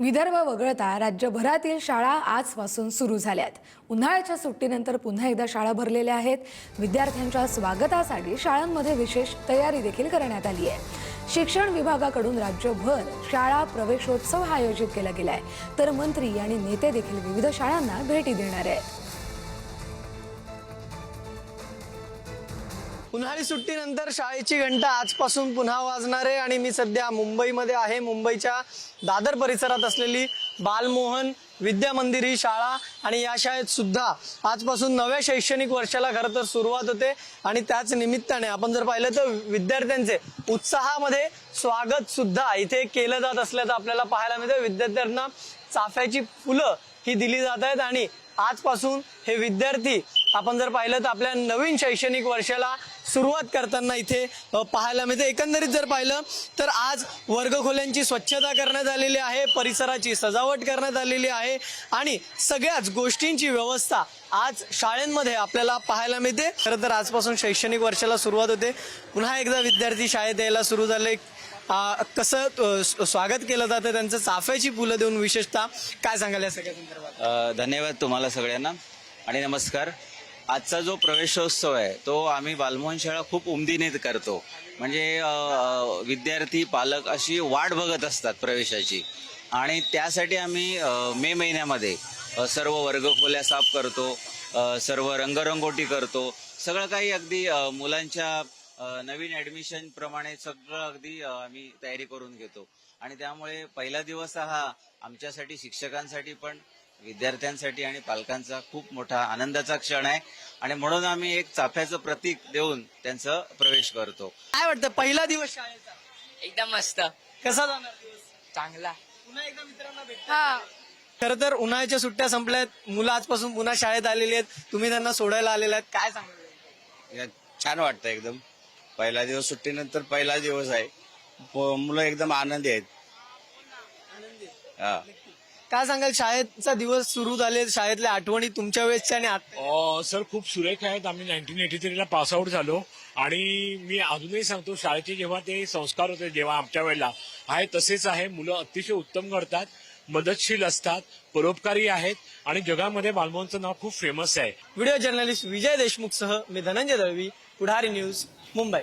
विदर्भ वगळता राज्यभरातील शाळा आजपासून सुरू झाल्यात। उन्हाळ्याच्या सुट्टीनंतर पुन्हा एकदा शाळा भरलेल्या आहेत। विद्यार्थ्यांच्या स्वागतासाठी शाळांमध्ये विशेष तयारी देखील करण्यात आली आहे। शिक्षण विभागाकडून राज्यभर शाळा प्रवेशोत्सव आयोजित केला गेलाय, तर मंत्री आणि नेते देखील विविध शाळांना भेटी देणार आहेत। उन्हाळी सुट्टीनंतर शाळेची घंटा आजपासून पुन्हा वाजणार आहे आणि मी सध्या मुंबईमध्ये आहे। मुंबईच्या दादर परिसरात असलेली बालमोहन विद्या मंदिर ही शाळा आणि या शाळेत सुद्धा आजपासून नव्या शैक्षणिक वर्षाला खरं तर सुरुवात होते आणि त्याच निमित्ताने आपण जर पाहिलं तर विद्यार्थ्यांचे उत्साहामध्ये स्वागत सुद्धा इथे केलं जात असल्याचं आपल्याला पाहायला मिळतं। विद्यार्थ्यांना चाफ्याची फुलं ही दिली जात आहेत आणि आजपासून हे विद्यार्थी आपण जर पाहिलं तर आपल्या नवीन शैक्षणिक वर्षाला सुरुवात करताना इथे पाहायला मिळते। एकंदरीत जर पाहिलं तर आज वर्गखोल्यांची स्वच्छता करण्यात आलेली आहे, परिसराची सजावट करण्यात आलेली आहे आणि सगळ्याच गोष्टींची व्यवस्था आज शाळेंमध्ये आपल्याला पाहायला मिळते। खरं तर आजपासून शैक्षणिक वर्षाला सुरुवात होते। पुन्हा एकदा विद्यार्थी शाळेत यायला सुरू झाले। कसं स्वागत केलं जातं त्यांचं चाफ्याची फुलं देऊन, विशेषतः काय सांगाल या सगळ्या संदर्भात? धन्यवाद तुम्हाला सगळ्यांना आणि नमस्कार। आजचा जो प्रवेशोत्सव आहे तो आम्ही बालमोहन शाळा खूप उमदीने करतो। म्हणजे विद्यार्थी पालक अशी वाट बघत असतात प्रवेशाची आणि त्यासाठी आम्ही मे महिन्यामध्ये सर्व वर्गखोल्या साफ करतो, सर्व रंगरंगोटी करतो, सगळं काही अगदी मुलांच्या नवीन ऍडमिशन प्रमाणे सगळं अगदी आम्ही तयारी करून घेतो आणि त्यामुळे पहिला दिवस हा आमच्यासाठी, शिक्षकांसाठी पण, विद्यार्थ्यांसाठी आणि पालकांचा खूप मोठा आनंदाचा क्षण आहे आणि म्हणून आम्ही एक चाफ्याचं प्रतीक देऊन त्यांचा प्रवेश करतो। काय वाटतं पहिला दिवस शाळेचा? एकदम मस्त, कसा जाणार दिवस? चांगला। पुन्हा एकदा मित्रांना भेटता। खरं तर उन्हाळ्याच्या सुट्ट्या संपल्यात, मुलं आजपासून पुन्हा शाळेत आलेली आहेत, तुम्ही त्यांना सोडायला आलेले आहेत, काय सांगाल? छान वाटतं एकदम। पहिला दिवस, सुट्टीनंतर पहिला दिवस आहे, मुलं एकदम आनंदी आहेत। काय सांगाल, शाळेचा दिवस सुरू झाले, शाळेतल्या आठवणी तुमच्या वेळेसच्या आणि आता? सर खूप सुरेख आहेत। आम्ही 1983 ला पास आउट झालो आणि मी अजूनही सांगतो, शाळेचे जेव्हा ते संस्कार होते जेव्हा आमच्या वेळेला आहे तसेच आहे। मुलं अतिशय उत्तम घडतात, मदतशील असतात, परोपकारी आहेत आणि जगामध्ये बालमोहनचं नाव खूप फेमस आहे। व्हिडिओ जर्नलिस्ट विजय देशमुख सह मी धनंजय दळवी, पुढारी न्यूज, मुंबई।